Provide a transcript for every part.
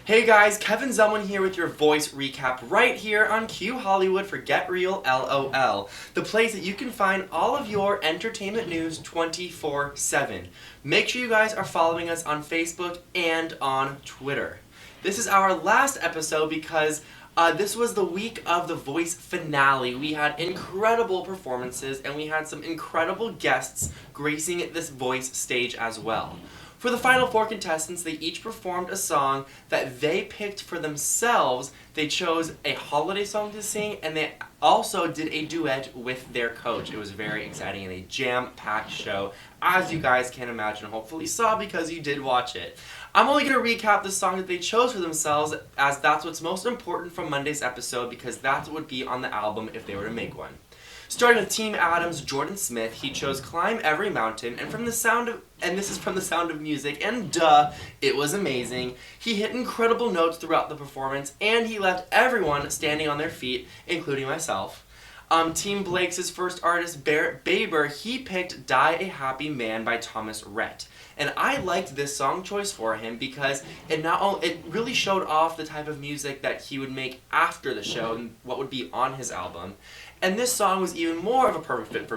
Hey guys, Kevin Zelman here with your voice recap right here on Q Hollywood for Get Real LOL, the place that you can find all of your entertainment news 24/7. Make sure you guys are following us on Facebook and on Twitter. This is our last episode because this was the week of the Voice finale. We had incredible performances and we had some incredible guests gracing this Voice stage as well. For the final four contestants, they each performed a song that they picked for themselves. They chose a holiday song to sing, and they also did a duet with their coach. It was very exciting and a jam-packed show, as you guys can imagine, hopefully saw because you did watch it. I'm only going to recap the song that they chose for themselves, as that's what's most important from Monday's episode, because that's what would be on the album if they were to make one. Starting with Team Adam's Jordan Smith, he chose Climb Every Mountain, and this is from The Sound of Music, and duh, it was amazing. He hit incredible notes throughout the performance, and he left everyone standing on their feet, including myself. Team Blake's first artist, Barrett Baber, he picked Die a Happy Man by Thomas Rhett. And I liked this song choice for him because it really showed off the type of music that he would make after the show and what would be on his album. And this song was even more of a perfect fit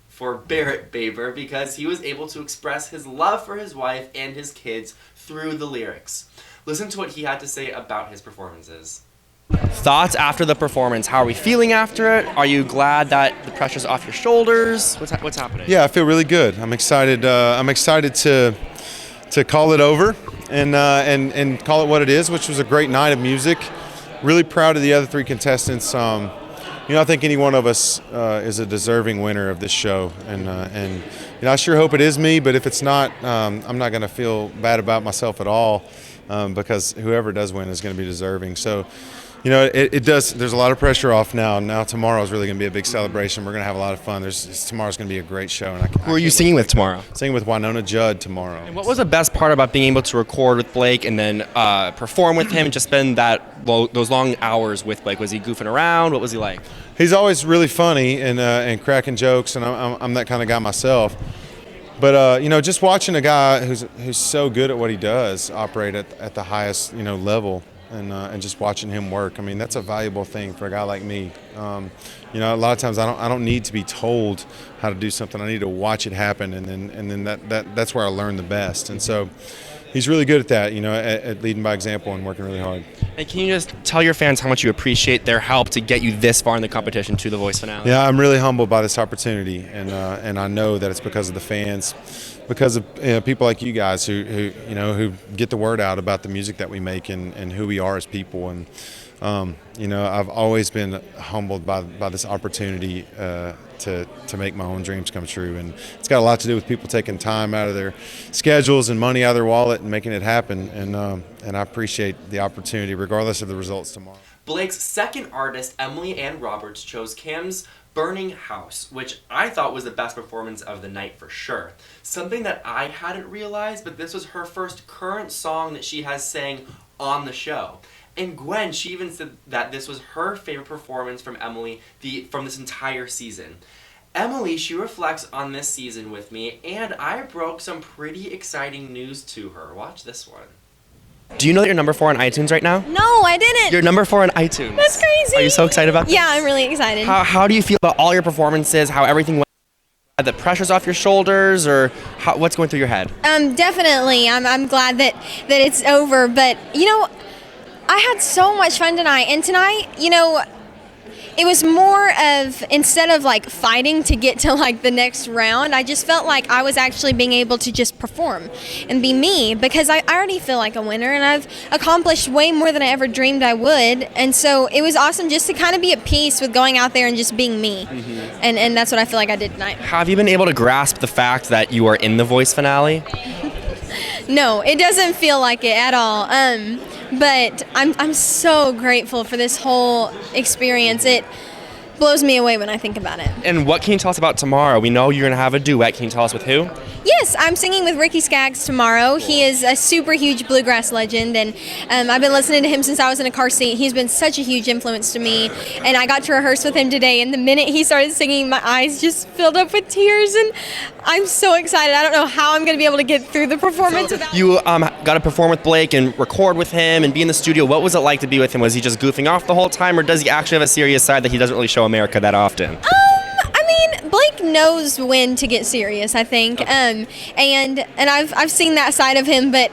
for Barrett Baber because he was able to express his love for his wife and his kids through the lyrics. Listen to what he had to say about his performances. Thoughts after the performance? How are we feeling after it? Are you glad that the pressure's off your shoulders? What's happening? Yeah, I feel really good. I'm excited. I'm excited to call it over and call it what it is, which was a great night of music. Really proud of the other three contestants. I think any one of us is a deserving winner of this show, and I sure hope it is me. But if it's not, I'm not going to feel bad about myself at all, because whoever does win is going to be deserving. So. It does. There's a lot of pressure off now. Now tomorrow is really going to be a big celebration. We're going to have a lot of fun. Tomorrow's going to be a great show. And Who are you singing with tomorrow? Singing with Winona Judd tomorrow. And what was the best part about being able to record with Blake and then perform with him and just spend those long hours with Blake? Was he goofing around? What was he like? He's always really funny and cracking jokes, and I'm that kind of guy myself. But just watching a guy who's so good at what he does operate at the highest level. And just watching him work, I mean, that's a valuable thing for a guy like me. A lot of times I don't need to be told how to do something. I need to watch it happen, and then that's where I learn the best. And so he's really good at that, at leading by example and working really hard. And can you just tell your fans how much you appreciate their help to get you this far in the competition to the Voice finale? Yeah, I'm really humbled by this opportunity, and I know that it's because of the fans. Because of people like you guys who get the word out about the music that we make and who we are as people, and I've always been humbled by this opportunity to make my own dreams come true, and it's got a lot to do with people taking time out of their schedules and money out of their wallet and making it happen, and I appreciate the opportunity regardless of the results tomorrow. Blake's second artist, Emily Ann Roberts, chose Kim's Burning House, which I thought was the best performance of the night for sure. Something that I hadn't realized, but this was her first current song that she has sang on the show. And Gwen, she even said that this was her favorite performance from Emily from this entire season. Emily, she reflects on this season with me, and I broke some pretty exciting news to her. Watch this one. Do you know that you're number 4 on iTunes right now? No, I didn't. You're number 4 on iTunes. That's crazy. Are you so excited about that? Yeah, I'm really excited. How do you feel about all your performances, how everything went? The pressure's off your shoulders, or what's going through your head? Definitely. I'm glad that it's over, but, I had so much fun tonight, and tonight, it was more of, instead of fighting to get to the next round, I just felt like I was actually being able to just perform and be me, because I already feel like a winner and I've accomplished way more than I ever dreamed I would. And so it was awesome just to kind of be at peace with going out there and just being me. Mm-hmm. And that's what I feel like I did tonight. Have you been able to grasp the fact that you are in the Voice finale? No, it doesn't feel like it at all. But I'm so grateful for this whole experience. blows me away when I think about it. And what can you tell us about tomorrow? We know you're going to have a duet. Can you tell us with who? Yes, I'm singing with Ricky Skaggs tomorrow. He is a super huge bluegrass legend, and I've been listening to him since I was in a car seat. He's been such a huge influence to me, and I got to rehearse with him today, and the minute he started singing, my eyes just filled up with tears, and I'm so excited. I don't know how I'm going to be able to get through the performance without... You got to perform with Blake and record with him and be in the studio. What was it like to be with him? Was he just goofing off the whole time, or does he actually have a serious side that he doesn't really show America that often? Blake knows when to get serious, I think, and I've seen that side of him, but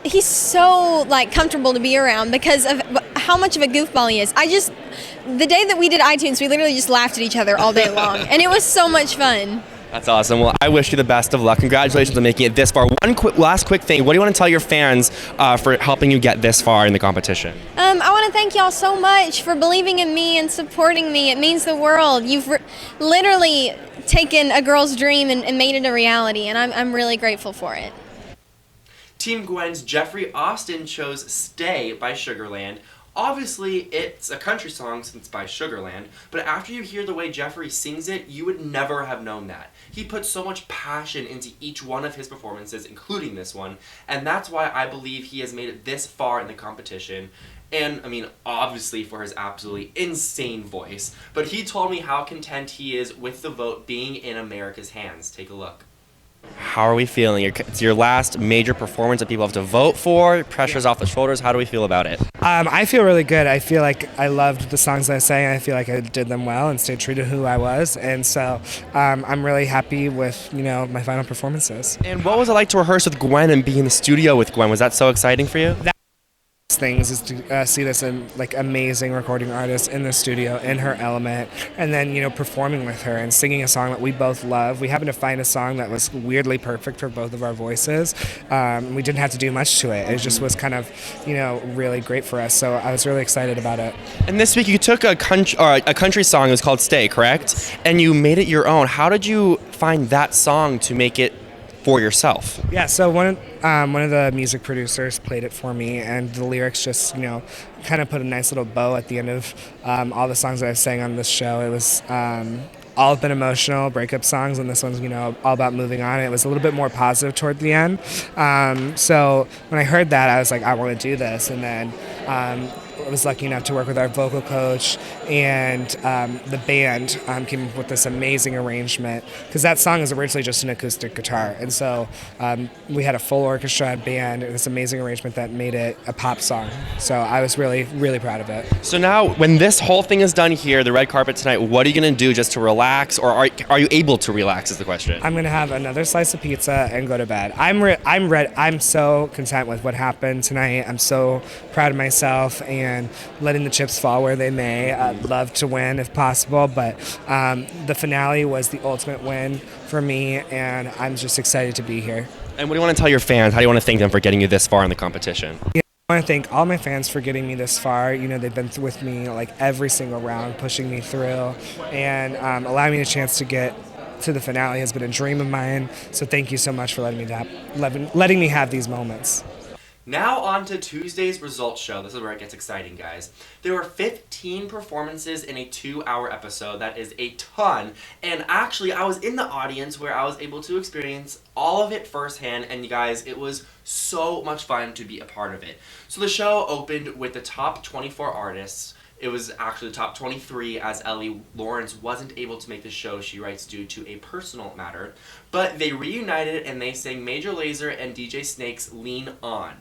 he's so comfortable to be around because of how much of a goofball he is. The day that we did iTunes, we literally just laughed at each other all day long, and it was so much fun. That's awesome. Well, I wish you the best of luck. Congratulations on making it this far. Last quick thing. What do you want to tell your fans for helping you get this far in the competition? I want to thank y'all so much for believing in me and supporting me. It means the world. You've literally taken a girl's dream and made it a reality, and I'm really grateful for it. Team Gwen's Jeffrey Austin chose Stay by Sugarland. Obviously, it's a country song since it's by Sugarland, but after you hear the way Jeffrey sings it, you would never have known that. He put so much passion into each one of his performances, including this one, and that's why I believe he has made it this far in the competition. And, obviously for his absolutely insane voice, but he told me how content he is with the vote being in America's hands. Take a look. How are we feeling? It's your last major performance that people have to vote for. Pressure's off the shoulders. How do we feel about it? I feel really good. I feel like I loved the songs I sang. I feel like I did them well and stayed true to who I was. And so I'm really happy with, my final performances. And what was it like to rehearse with Gwen and be in the studio with Gwen? Was that so exciting for you? Things is to see this amazing recording artist in the studio in her element, and then performing with her and singing a song that we both love. We happened to find a song that was weirdly perfect for both of our voices. We didn't have to do much to it. It just was kind of really great for us, so I was really excited about it. And this week you took a country song. It was called Stay, correct? And you made it your own. How did you find that song to make it for yourself? Yeah, so one of the music producers played it for me, and the lyrics just kind of put a nice little bow at the end of all the songs that I've sang on this show. It was all been emotional breakup songs, and this one's all about moving on. It was a little bit more positive toward the end. So when I heard that, I was like, I want to do this, and then I was lucky enough to work with our vocal coach, and the band came up with this amazing arrangement, because that song is originally just an acoustic guitar, and so we had a full orchestra and band, this amazing arrangement that made it a pop song. So I was really, really proud of it. So now, when this whole thing is done here, the red carpet tonight, what are you going to do just to relax, or are you able to relax is the question? I'm going to have another slice of pizza and go to bed. I'm so content with what happened tonight. I'm so proud of myself, and letting the chips fall where they may. I'd love to win if possible, but the finale was the ultimate win for me, and I'm just excited to be here. And what do you want to tell your fans? How do you want to thank them for getting you this far in the competition? I want to thank all my fans for getting me this far. They've been with me every single round, pushing me through, and allowing me a chance to get to the finale has been a dream of mine. So thank you so much for letting me have these moments. Now on to Tuesday's results show. This is where it gets exciting, guys. There were 15 performances in a 2-hour episode. That is a ton. And actually, I was in the audience where I was able to experience all of it firsthand. And you guys, it was so much fun to be a part of it. So the show opened with the top 24 artists. It was actually the top 23, as Ellie Lawrence wasn't able to make the show, she writes, due to a personal matter. But they reunited and they sang Major Lazer and DJ Snake's Lean On.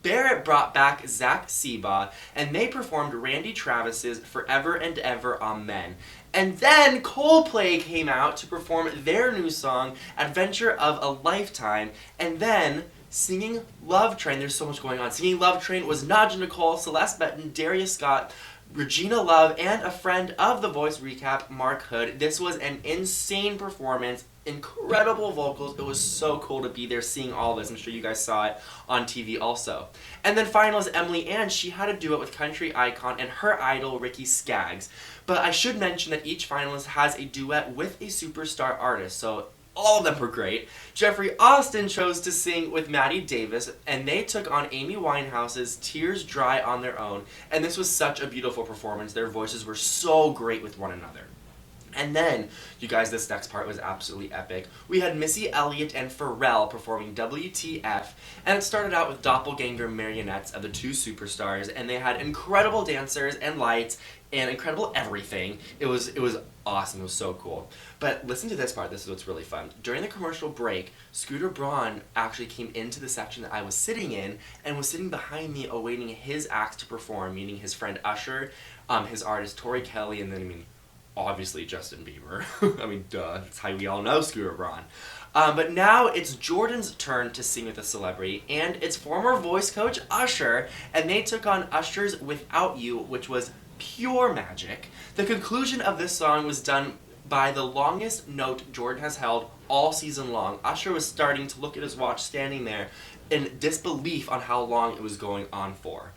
Barrett brought back Zach Seba, and they performed Randy Travis's Forever and Ever Amen. And then Coldplay came out to perform their new song, Adventure of a Lifetime, and then singing Love Train. There's so much going on. Singing Love Train was Nadja Nicole, Celeste Benton, Darius Scott, Regina Love, and a friend of The Voice Recap, Mark Hood. This was an insane performance. Incredible vocals. It was so cool to be there seeing all this. I'm sure you guys saw it on TV also. And then finalist Emily Ann, she had a duet with country icon and her idol Ricky Skaggs. But I should mention that each finalist has a duet with a superstar artist. So All of them were great. Jeffrey Austin chose to sing with Maddie Davis, and they took on Amy Winehouse's Tears Dry on their own, and this was such a beautiful performance. Their voices were so great with one another. And then, you guys, this next part was absolutely epic. We had Missy Elliott and Pharrell performing WTF, and it started out with doppelganger marionettes of the two superstars, and they had incredible dancers and lights and incredible everything. It was awesome. It was so cool. But listen to this part. This is what's really fun. During the commercial break, Scooter Braun actually came into the section that I was sitting in and was sitting behind me awaiting his act to perform, meaning his friend Usher, his artist Tori Kelly, and then, obviously Justin Bieber. Duh, that's how we all know Scooter Braun. But now it's Jordan's turn to sing with a celebrity, and it's former voice coach Usher, and they took on Usher's Without You, which was pure magic. The conclusion of this song was done by the longest note Jordan has held all season long. Usher was starting to look at his watch standing there in disbelief on how long it was going on for.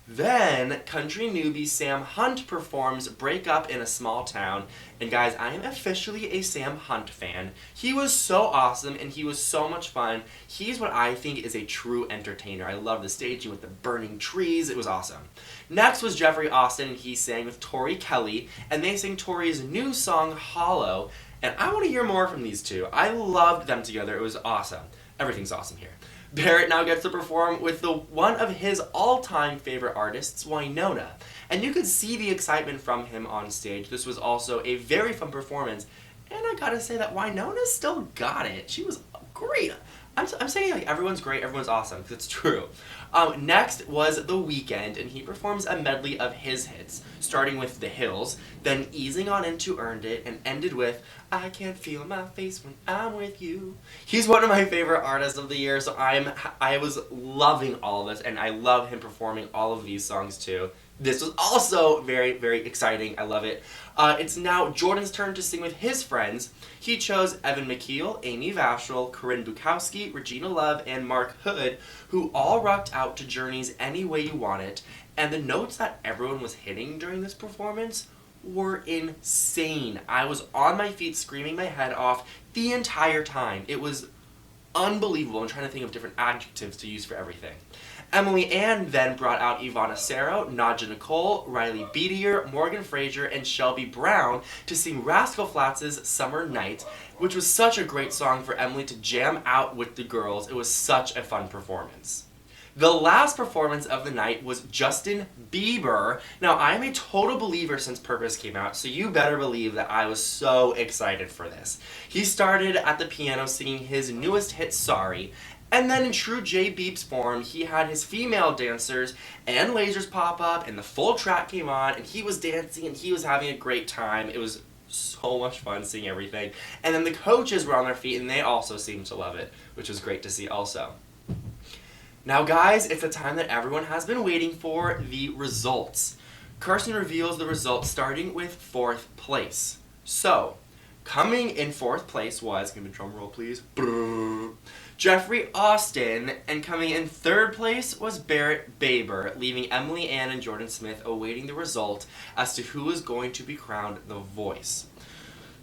Then, country newbie Sam Hunt performs Break Up in a Small Town. And guys, I am officially a Sam Hunt fan. He was so awesome and he was so much fun. He's what I think is a true entertainer. I love the staging with the burning trees. It was awesome. Next was Jeffrey Austin, and he sang with Tori Kelly. And they sang Tori's new song, Hollow. And I want to hear more from these two. I loved them together. It was awesome. Everything's awesome here. Barrett now gets to perform with one of his all-time favorite artists, Winona. And you could see the excitement from him on stage. This was also a very fun performance. And I gotta say that Winona still got it. She was great. I'm saying like everyone's great, everyone's awesome, because it's true. Next was The Weeknd, and he performs a medley of his hits, starting with The Hills, then easing on into Earned It, and ended with I Can't Feel My Face When I'm With You. He's one of my favorite artists of the year, so I was loving all of this, and I love him performing all of these songs too. This was also very, very exciting. I love it. It's now Jordan's turn to sing with his friends. He chose Evan McKeel, Amy Vashel, Corinne Bukowski, Regina Love, and Mark Hood, who all rocked out to Journey's Any Way You Want It. And the notes that everyone was hitting during this performance were insane. I was on my feet screaming my head off the entire time. It was unbelievable. I'm trying to think of different adjectives to use for everything. Emily Ann then brought out Ivana Saro, Nadja Nicole, Riley Beatier, Morgan Fraser, and Shelby Brown to sing Rascal Flatts' Summer Night, which was such a great song for Emily to jam out with the girls. It was such a fun performance. The last performance of the night was Justin Bieber. Now, I'm a total believer since Purpose came out, so you better believe that I was so excited for this. He started at the piano singing his newest hit, Sorry, and then in true J Beeps form, he had his female dancers and lasers pop up, and the full track came on, and he was dancing, and he was having a great time. It was so much fun seeing everything. And then the coaches were on their feet, and they also seemed to love it, which was great to see also. Now guys, it's the time that everyone has been waiting for, the results. Carson reveals the results starting with 4th place. So, coming in 4th place was, give me a drum roll please, Jeffrey Austin, and coming in 3rd place was Barrett Baber, leaving Emily Ann and Jordan Smith awaiting the result as to who is going to be crowned the Voice.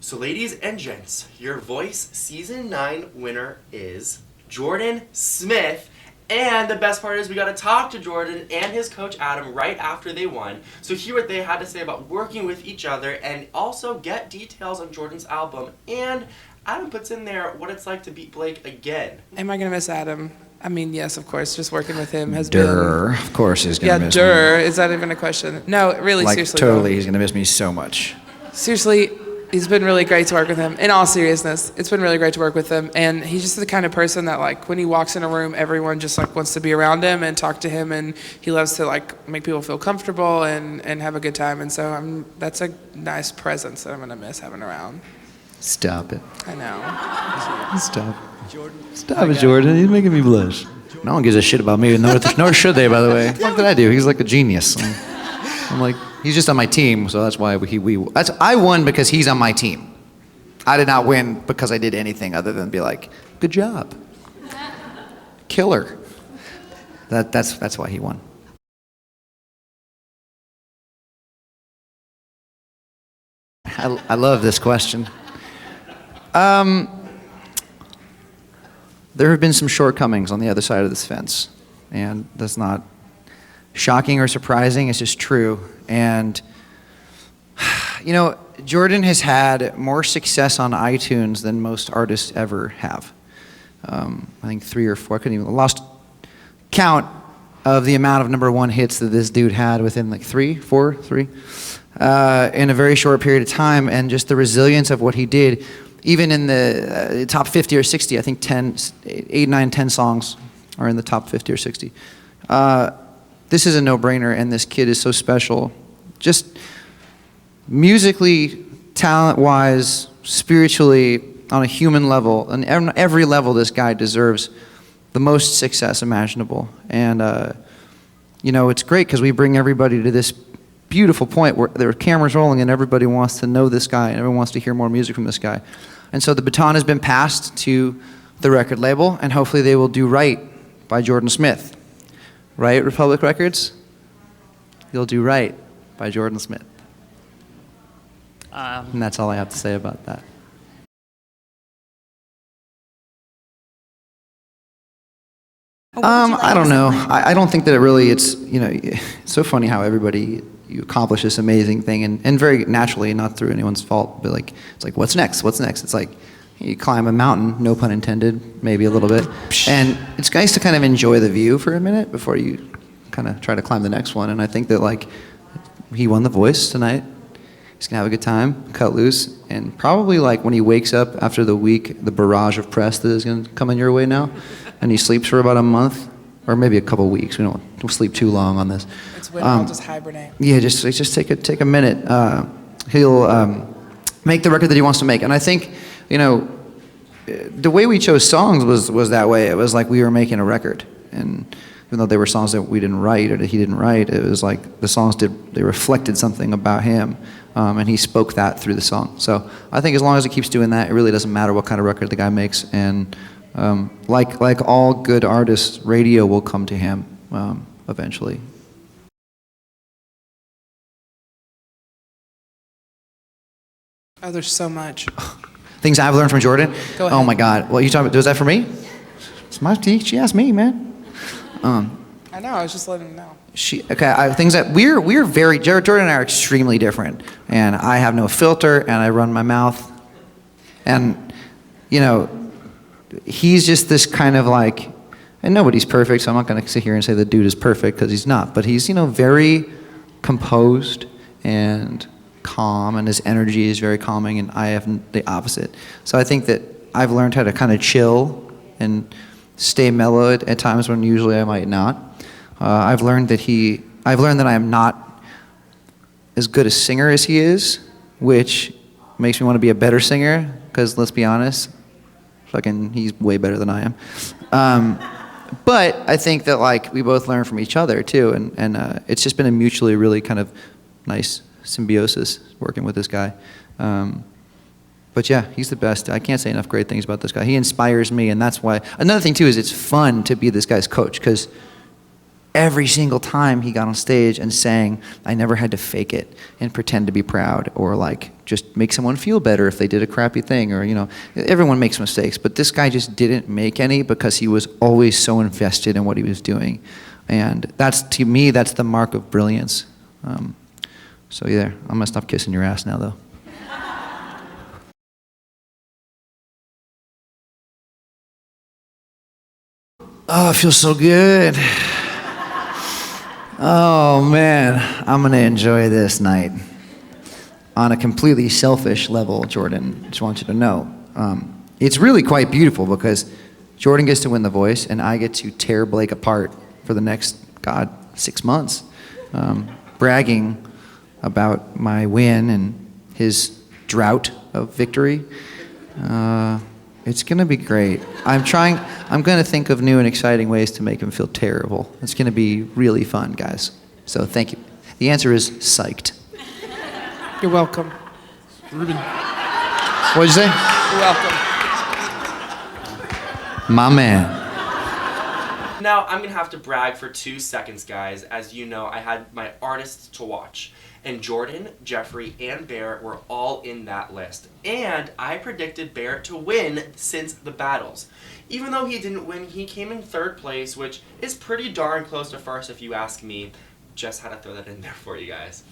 So ladies and gents, your Voice Season 9 winner is Jordan Smith. And the best part is we got to talk to Jordan and his coach Adam right after they won. So hear what they had to say about working with each other and also get details on Jordan's album. And Adam puts in there what it's like to beat Blake again. Am I going to miss Adam? I mean, yes, of course. Just working with him has been... Of course he's going to miss me. Is that even a question? No, really, seriously. Totally, he's going to miss me so much. Seriously, it's been really great to work with him. In all seriousness, it's been really great to work with him. And he's just the kind of person that, like, when he walks in a room, everyone just, like, wants to be around him and talk to him. And he loves to, like, make people feel comfortable and have a good time. And so that's a nice presence that I'm going to miss having around. Stop it. I know. Stop. Stop it, Jordan. He's making me blush. No one gives a shit about me, nor should they, by the way. What did I do? He's like a genius. I'm like, he's just on my team, so that's why I won because he's on my team. I did not win because I did anything other than be like, good job. Killer. That's why he won. I love this question. there have been some shortcomings on the other side of this fence. And that's not shocking or surprising, it's just true. And, you know, Jordan has had more success on iTunes than most artists ever have. I think 3 or 4, I couldn't even, lost count of the amount of #1 hits that this dude had within like 3, 4, 3, in a very short period of time, and just the resilience of what he did, even in the top 50 or 60, I think 8, 9, 10 songs are in the top 50 or 60. This is a no-brainer, and this kid is so special. Just musically, talent-wise, spiritually, on a human level, on every level, this guy deserves the most success imaginable. And, you know, it's great because we bring everybody to this beautiful point where there are cameras rolling and everybody wants to know this guy and everyone wants to hear more music from this guy. And so the baton has been passed to the record label, and hopefully they will do right by Jordan Smith. Right, Republic Records? You'll do right by Jordan Smith. And that's all I have to say about that. I don't know. I don't think that it really, it's, you know, it's so funny how everybody, you accomplish this amazing thing, and very naturally, not through anyone's fault, but like, it's like, what's next? What's next? It's like, you climb a mountain, no pun intended, maybe a little bit. And it's nice to kind of enjoy the view for a minute before you kind of try to climb the next one. And I think that, like, he won The Voice tonight. He's gonna have a good time, cut loose, and probably like when he wakes up after the week, the barrage of press that is gonna come in your way now, and he sleeps for about a month, or maybe a couple weeks. We don't sleep too long on this. It's when I'll just hibernate. Yeah, just take a minute. He'll make the record that he wants to make, and I think, you know, the way we chose songs was that way. It was like we were making a record, and even though they were songs that we didn't write or that he didn't write, it was like the songs they reflected something about him, and he spoke that through the song. So I think as long as he keeps doing that, it really doesn't matter what kind of record the guy makes. And like all good artists, radio will come to him eventually. Oh, there's so much. Things I've learned from Jordan. Go ahead. Oh my God! Well, you talking about? Was that for me? It's my tea. She asked me, man. I know. I was just letting him know. Things that we're very, Jordan and I are extremely different, and I have no filter, and I run my mouth, and you know, he's just this kind of like, and nobody's perfect, so I'm not going to sit here and say the dude is perfect because he's not, but he's, you know, very composed and calm, and his energy is very calming, and I have the opposite. So I think that I've learned how to kind of chill and stay mellow at times when usually I might not. I've learned that I am not as good a singer as he is, which makes me want to be a better singer, because let's be honest, fucking he's way better than I am. But I think that like we both learn from each other too, and it's just been a mutually really kind of nice symbiosis working with this guy. But yeah, he's the best. I can't say enough great things about this guy. He inspires me, and that's why. Another thing too is it's fun to be this guy's coach, because every single time he got on stage and sang, I never had to fake it and pretend to be proud or like just make someone feel better if they did a crappy thing, or, you know, everyone makes mistakes, but this guy just didn't make any because he was always so invested in what he was doing. And that's, to me, that's the mark of brilliance. So yeah, I'm gonna stop kissing your ass now though. Oh, it feels so good. Oh man, I'm gonna enjoy this night. On a completely selfish level, Jordan, just want you to know. It's really quite beautiful because Jordan gets to win The Voice and I get to tear Blake apart for the next, 6 months. Bragging about my win and his drought of victory. It's gonna be great. I'm gonna think of new and exciting ways to make him feel terrible. It's gonna be really fun, guys. So thank you. The answer is psyched. You're welcome. Ruben. What'd you say? You're welcome. My man. Now, I'm going to have to brag for 2 seconds, guys. As you know, I had my artists to watch. And Jordan, Jeffrey, and Barrett were all in that list. And I predicted Barrett to win since the battles. Even though he didn't win, he came in 3rd place, which is pretty darn close to first if you ask me. Just had to throw that in there for you guys.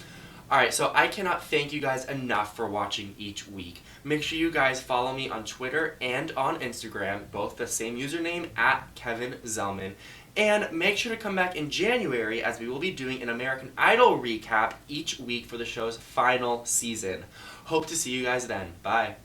Alright, so I cannot thank you guys enough for watching each week. Make sure you guys follow me on Twitter and on Instagram, both the same username, @Kevin Zellman. And make sure to come back in January as we will be doing an American Idol recap each week for the show's final season. Hope to see you guys then. Bye.